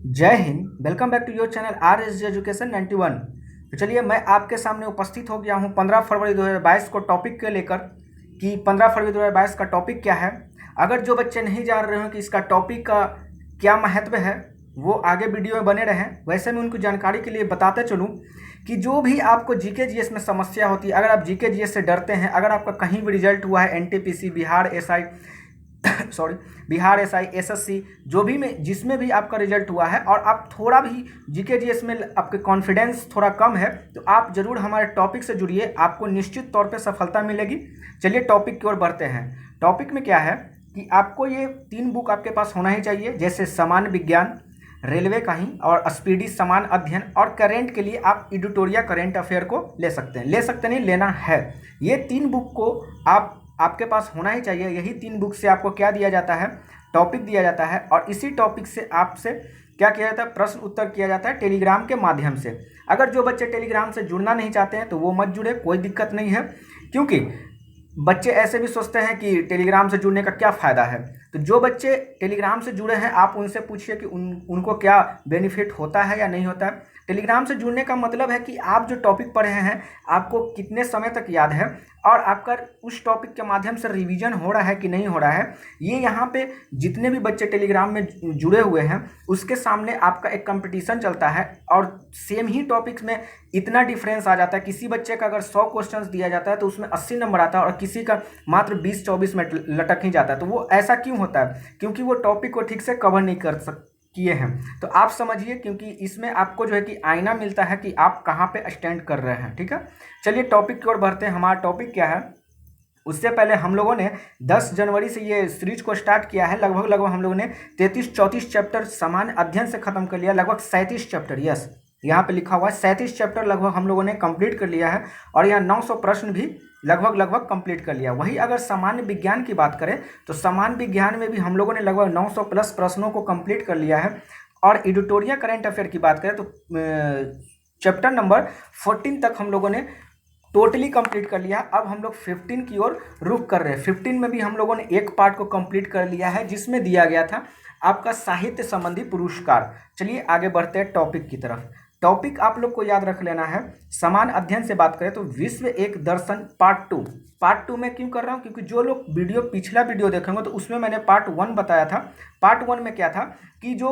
जय Hind. Welcome back to your channel R S G education 91। तो चलिए मैं आपके सामने उपस्थित हो गया हूँ 15 फरवरी 2022 को टॉपिक के लेकर कि 15 फरवरी 2022 का टॉपिक क्या है। अगर जो बच्चे नहीं जान रहे हो कि इसका टॉपिक का क्या महत्व है वो आगे वीडियो में बने रहें। वैसे मैं उनको जानकारी के लिए बताते चलूँ कि जो भी आपको जीके जीएस में समस्या होती है, अगर आप जीके जीएस से डरते हैं, अगर आपका कहीं भी रिजल्ट हुआ है NTPC, Bihar SI sorry Bihar SI, SSC, जो भी में जिसमें भी आपका रिजल्ट हुआ है और आप थोड़ा भी जीके जीएस में आपके कॉन्फिडेंस थोड़ा कम है तो आप जरूर हमारे टॉपिक से जुड़िए, आपको निश्चित तौर पे सफलता मिलेगी। चलिए टॉपिक की ओर बढ़ते हैं। टॉपिक में क्या है कि आपको ये 3 बुक आपके पास होना ही चाहिए, जैसे सामान्य विज्ञान, रेलवे का ही और स्पीडी समान अध्ययन, और करेंट के लिए आप एडिटोरिया करेंट अफेयर को ले सकते हैं। ले सकते नहीं, लेना है। ये 3 बुक को आपके पास होना ही चाहिए। यही 3 बुक से आपको क्या दिया जाता है, टॉपिक दिया जाता है, और इसी टॉपिक से आपसे क्या किया जाता है, प्रश्न उत्तर किया जाता है टेलीग्राम के माध्यम से। अगर जो बच्चे टेलीग्राम से जुड़ना नहीं चाहते हैं तो वो मत जुड़े, कोई दिक्कत नहीं है, क्योंकि बच्चे ऐसे भी सोचते हैं कि टेलीग्राम से जुड़ने का क्या फ़ायदा है। तो जो बच्चे टेलीग्राम से जुड़े हैं आप उनसे पूछिए कि उनको क्या बेनिफिट होता है या नहीं होता है। टेलीग्राम से जुड़ने का मतलब है कि आप जो टॉपिक पढ़े हैं आपको कितने समय तक याद है और आपका उस टॉपिक के माध्यम से रिवीजन हो रहा है कि नहीं हो रहा है। ये यहाँ पे जितने भी बच्चे टेलीग्राम में जुड़े हुए हैं उसके सामने आपका एक कंपटीशन चलता है और सेम ही टॉपिक्स में इतना डिफरेंस आ जाता है। किसी बच्चे का अगर 100 क्वेश्चंस दिया जाता है तो उसमें 80 नंबर आता है और किसी का मात्र 20-24 में लटक ही जाता है। तो वो ऐसा क्यों होता है? क्योंकि वो टॉपिक को ठीक से कवर नहीं किए हैं। तो आप समझिए, क्योंकि इसमें आपको जो है कि आईना मिलता है कि आप कहाँ पे स्टैंड कर रहे हैं। ठीक है, चलिए टॉपिक की ओर बढ़ते हैं। हमारा टॉपिक क्या है, उससे पहले हम लोगों ने 10 जनवरी से ये सीरीज को स्टार्ट किया है। लगभग हम लोगों ने 33-34 चैप्टर सामान्य अध्ययन से खत्म कर लिया। लगभग 37 चैप्टर, यस यहाँ पे लिखा हुआ है 37 चैप्टर लगभग हम लोगों ने कंप्लीट कर लिया है और यहाँ 900 प्रश्न भी लगभग कंप्लीट कर लिया। वही अगर सामान्य विज्ञान की बात करें तो सामान्य विज्ञान में भी हम लोगों ने लगभग 900 प्लस प्रश्नों को कंप्लीट कर लिया है। और एडिटोरियल करेंट अफेयर की बात करें तो चैप्टर नंबर 14 तक हम लोगों ने टोटली कंप्लीट कर लिया। अब हम लोग 15 की ओर रुख कर रहे हैं। 15 में भी हम लोगों ने एक पार्ट को कंप्लीट कर लिया है जिसमें दिया गया था आपका साहित्य संबंधी पुरस्कार। चलिए आगे बढ़ते हैं टॉपिक की तरफ। टॉपिक आप लोग को याद रख लेना है। समान अध्ययन से बात करें तो विश्व एक दर्शन पार्ट टू में क्यों कर रहा हूँ, क्योंकि जो लोग पिछला वीडियो देखेंगे तो उसमें मैंने पार्ट 1 बताया था। पार्ट 1 में क्या था कि जो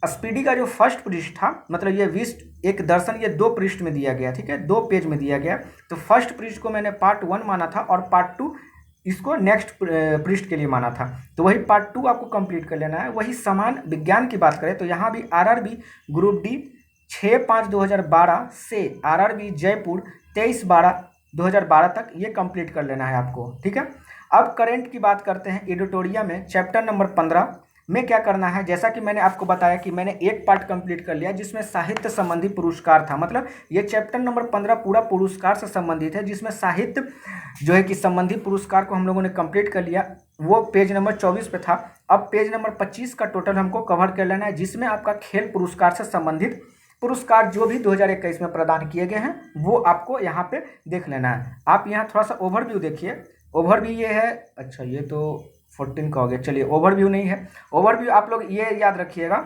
स्पीडी का जो फर्स्ट पृष्ठ था, मतलब ये विश्व एक दर्शन, ये 2 पृष्ठ में दिया गया, ठीक है, 2 पेज में दिया गया। तो फर्स्ट पृष्ठ को मैंने पार्ट 1 माना था और पार्ट 2 इसको नेक्स्ट पृष्ठ के लिए माना था। तो वही पार्ट 2 आपको कंप्लीट कर लेना है। वही समान विज्ञान की बात करें तो यहाँ भी आरआरबी ग्रुप डी 6/5/2012 से आरआरबी जयपुर 23/12/2012 तक ये कंप्लीट कर लेना है आपको। ठीक है, अब करेंट की बात करते हैं। एडिटोरिया में चैप्टर नंबर 15 में क्या करना है, जैसा कि मैंने आपको बताया कि मैंने एक पार्ट कंप्लीट कर लिया जिसमें साहित्य संबंधी पुरस्कार था। मतलब ये चैप्टर नंबर 15 पूरा पुरस्कार से संबंधित है, जिसमें साहित्य जो है कि संबंधी पुरस्कार को हम लोगों ने कंप्लीट कर लिया। वो पेज नंबर 24 पे था। अब पेज नंबर 25 का टोटल हमको कवर कर लेना है, जिसमें आपका खेल पुरस्कार से संबंधित पुरस्कार जो भी 2021 में प्रदान किए गए हैं वो आपको यहाँ पे देख लेना है। आप यहाँ थोड़ा सा ओवरव्यू देखिए। ओवरव्यू ये है, अच्छा ये तो 14 का हो गया। चलिए ओवरव्यू नहीं है, ओवरव्यू आप लोग ये याद रखिएगा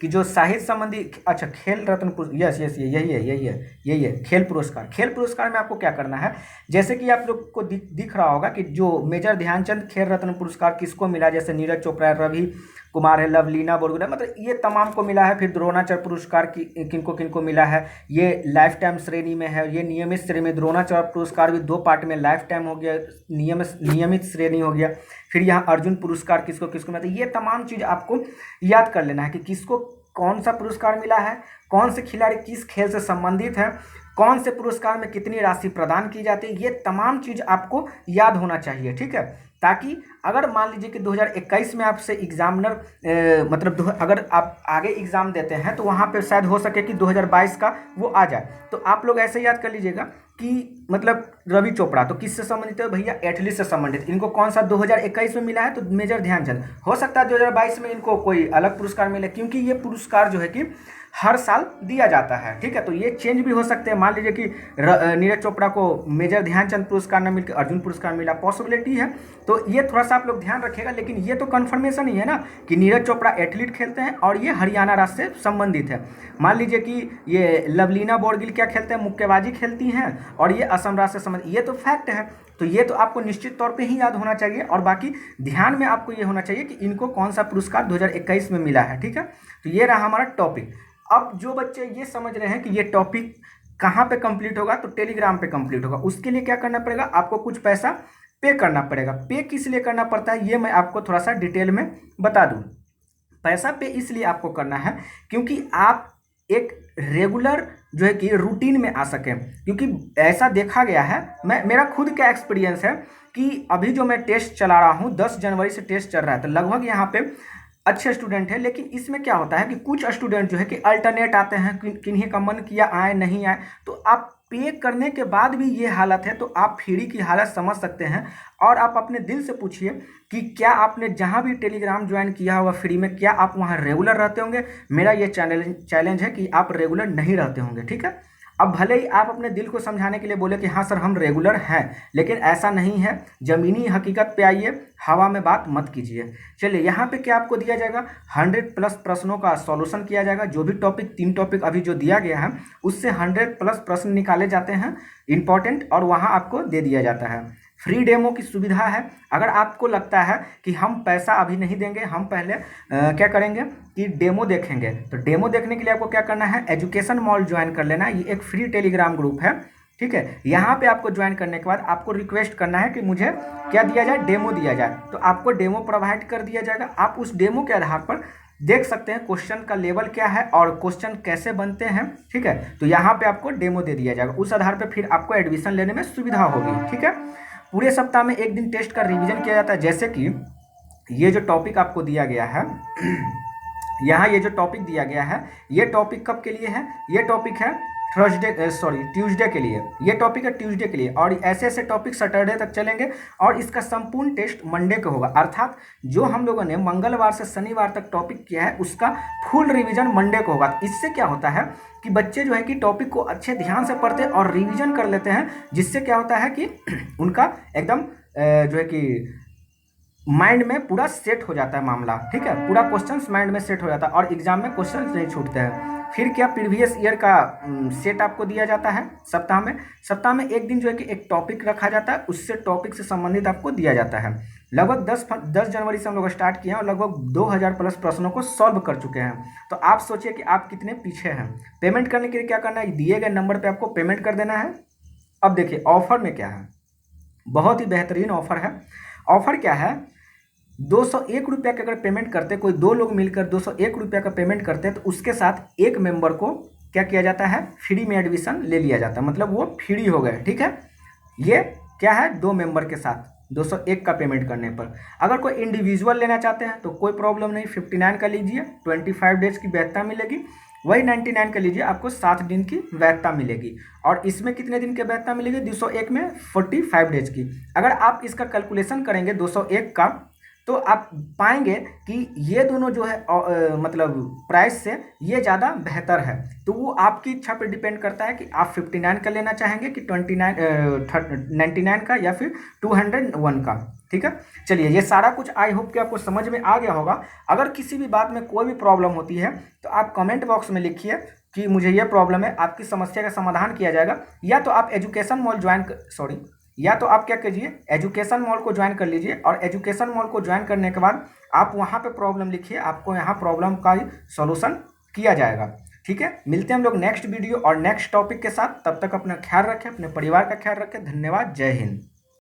कि जो साहित्य संबंधी, अच्छा खेल रत्न यस यही है खेल पुरस्कार। खेल पुरस्कार में आपको क्या करना है, जैसे कि आप लोग को दिख रहा होगा कि जो मेजर ध्यानचंद खेल रत्न पुरस्कार किसको मिला, जैसे नीरज चोपड़ा, रवि कुमार है, लवलीना बोरगुना, मतलब ये तमाम को मिला है। फिर द्रोणाचार्य पुरस्कार किनको किनको मिला है, ये लाइफ टाइम श्रेणी में है, ये नियमित श्रेणी में। द्रोणाचार्य पुरस्कार भी 2 पार्ट में, लाइफ टाइम हो गया, नियमित श्रेणी हो गया। फिर यहाँ अर्जुन पुरस्कार किसको किसको मिला, ये तमाम चीज़ आपको याद कर लेना है कि किसको कौन सा पुरस्कार मिला है, कौन से खिलाड़ी किस खेल से संबंधित है, कौन से पुरस्कार में कितनी राशि प्रदान की जाती है। ये तमाम चीज़ आपको याद होना चाहिए। ठीक है, ताकि अगर मान लीजिए कि 2021 में आपसे एग्जामिनर मतलब अगर आप आगे एग्ज़ाम देते हैं तो वहाँ पे शायद हो सके कि 2022 का वो आ जाए। तो आप लोग ऐसे याद कर लीजिएगा कि मतलब रवि चोपड़ा तो किससे संबंधित है भैया, एथलीट से संबंधित। इनको कौन सा 2021 में मिला है तो मेजर ध्यानचंद। हो सकता है 2022 में इनको कोई अलग पुरस्कार मिले, क्योंकि ये पुरस्कार जो है कि हर साल दिया जाता है, ठीक है। तो ये चेंज भी हो सकते हैं, मान लीजिए कि नीरज चोपड़ा को मेजर ध्यानचंद पुरस्कार न मिलकर अर्जुन पुरस्कार मिला, पॉसिबिलिटी है। तो ये थोड़ा सा आप लोग ध्यान रखिएगा, लेकिन ये तो कन्फर्मेशन ही है ना कि नीरज चोपड़ा एथलीट खेलते हैं और ये हरियाणा राज्य से संबंधित है। मान लीजिए कि ये लवलीना बोरगिल क्या खेलते हैं, मुक्केबाजी खेलती हैं और ये असम राज्य से संबंधित, ये तो फैक्ट है। तो ये तो आपको निश्चित तौर पे ही याद होना चाहिए, और बाकी ध्यान में आपको ये होना चाहिए कि इनको कौन सा पुरस्कार 2021 में मिला है, ठीक है। तो ये रहा हमारा टॉपिक। अब जो बच्चे ये समझ रहे हैं कि ये टॉपिक कहाँ पे कंप्लीट होगा, तो टेलीग्राम पे कंप्लीट होगा। उसके लिए क्या करना पड़ेगा, आपको कुछ पैसा पे करना पड़ेगा। पे किस लिए करना पड़ता है ये मैं आपको थोड़ा सा डिटेल में बता दूं। पैसा पे इसलिए आपको करना है क्योंकि आप एक रेगुलर जो है कि रूटीन में आ सकें, क्योंकि ऐसा देखा गया है, मेरा खुद का एक्सपीरियंस है कि अभी जो मैं टेस्ट चला रहा हूँ 10 जनवरी से टेस्ट चल रहा है, तो लगभग यहाँ पे अच्छे स्टूडेंट हैं। लेकिन इसमें क्या होता है कि कुछ स्टूडेंट जो है कि अल्टरनेट आते हैं, किन्हीं का मन किया आए नहीं आए, तो आप पे करने के बाद भी ये हालत है, तो आप फ्री की हालत समझ सकते हैं। और आप अपने दिल से पूछिए कि क्या आपने जहां भी टेलीग्राम ज्वाइन किया होगा फ्री में, क्या आप वहां रेगुलर रहते होंगे। मेरा ये चैलेंज है कि आप रेगुलर नहीं रहते होंगे, ठीक है। अब भले ही आप अपने दिल को समझाने के लिए बोले कि हाँ सर हम रेगुलर हैं, लेकिन ऐसा नहीं है। ज़मीनी हकीकत पे आइए, हवा में बात मत कीजिए। चलिए यहाँ पे क्या आपको दिया जाएगा, 100+ प्रश्नों का सॉल्यूशन किया जाएगा। जो भी टॉपिक 3 टॉपिक अभी जो दिया गया है उससे 100+ प्रश्न निकाले जाते हैं इंपॉर्टेंट, और वहाँ आपको दे दिया जाता है। फ्री डेमो की सुविधा है। अगर आपको लगता है कि हम पैसा अभी नहीं देंगे, हम पहले क्या करेंगे कि डेमो देखेंगे, तो डेमो देखने के लिए आपको क्या करना है, एजुकेशन मॉल ज्वाइन कर लेना। ये एक फ्री टेलीग्राम ग्रुप है, ठीक है। यहाँ पे आपको ज्वाइन करने के बाद आपको रिक्वेस्ट करना है कि मुझे क्या दिया जाए, डेमो दिया जाए। तो आपको डेमो प्रोवाइड कर दिया जाएगा। आप उस डेमो के आधार पर देख सकते हैं क्वेश्चन का लेवल क्या है और क्वेश्चन कैसे बनते हैं, ठीक है। तो यहाँ पे आपको डेमो दे दिया जाएगा, उस आधार पर फिर आपको एडमिशन लेने में सुविधा होगी, ठीक है। पूरे सप्ताह में एक दिन टेस्ट का रिवीजन किया जाता है। जैसे कि ये जो टॉपिक आपको दिया गया है यहाँ ये जो टॉपिक दिया गया है, ये टॉपिक कब के लिए है, ये टॉपिक है ट्यूसडे के लिए। ये टॉपिक है ट्यूसडे के लिए, और ऐसे ऐसे टॉपिक सैटरडे तक चलेंगे, और इसका संपूर्ण टेस्ट मंडे को होगा। अर्थात जो हम लोगों ने मंगलवार से शनिवार तक टॉपिक किया है उसका फुल रिवीजन मंडे को होगा। इससे क्या होता है कि बच्चे जो है कि टॉपिक को अच्छे ध्यान से पढ़ते हैं और रिवीजन कर लेते हैं, जिससे क्या होता है कि उनका एकदम जो है कि माइंड में पूरा सेट हो जाता है मामला, ठीक है। पूरा क्वेश्चंस माइंड में सेट हो जाता है और एग्जाम में क्वेश्चंस नहीं छूटते हैं। फिर क्या, प्रीवियस ईयर का सेट आपको दिया जाता है। सप्ताह में एक दिन जो है कि एक टॉपिक रखा जाता है, उससे टॉपिक से संबंधित आपको दिया जाता है। लगभग 10 जनवरी से हम लोग स्टार्ट किए हैं और लगभग 2000+ प्रश्नों को सॉल्व कर चुके हैं। तो आप सोचिए कि आप कितने पीछे हैं। पेमेंट करने के लिए क्या करना है, दिए गए नंबर पर आपको पेमेंट कर देना है। अब देखिए ऑफर में क्या है, बहुत ही बेहतरीन ऑफर है। ऑफर क्या है, 201 रुपया का अगर पेमेंट करते, कोई 2 लोग मिलकर 201 रुपया का पेमेंट करते हैं, तो उसके साथ एक मेंबर को क्या किया जाता है, फ्री में एडमिशन ले लिया जाता है। मतलब वो फ्री हो गए, ठीक है। ये क्या है, 2 मेंबर के साथ 201 का पेमेंट करने पर। अगर कोई इंडिविजुअल लेना चाहते हैं तो कोई प्रॉब्लम नहीं, 59 का लीजिए, 25 डेज की वैधता मिलेगी। वही 99 का लीजिए, आपको 7 दिन की वैधता मिलेगी। और इसमें कितने दिन की वैधता मिलेगी, 201 में 45 डेज की। अगर आप इसका कैलकुलेशन करेंगे 201 का, तो आप पाएंगे कि ये दोनों जो है मतलब प्राइस से ये ज़्यादा बेहतर है। तो वो आपकी इच्छा पर डिपेंड करता है कि आप 59 का लेना चाहेंगे कि 99 का या फिर 201 का, ठीक है। चलिए, ये सारा कुछ आई होप कि आपको समझ में आ गया होगा। अगर किसी भी बात में कोई भी प्रॉब्लम होती है तो आप कमेंट बॉक्स में लिखिए कि मुझे ये प्रॉब्लम है, आपकी समस्या का समाधान किया जाएगा। या तो आप एजुकेशन मॉल या तो आप क्या कीजिए, एजुकेशन मॉल को ज्वाइन कर लीजिए, और एजुकेशन मॉल को ज्वाइन करने के बाद आप वहाँ पे प्रॉब्लम लिखिए, आपको यहाँ प्रॉब्लम का सॉल्यूशन किया जाएगा, ठीक है। मिलते हैं हम लोग नेक्स्ट वीडियो और नेक्स्ट टॉपिक के साथ। तब तक अपना ख्याल रखें, अपने परिवार का ख्याल रखें। धन्यवाद, जय हिंद।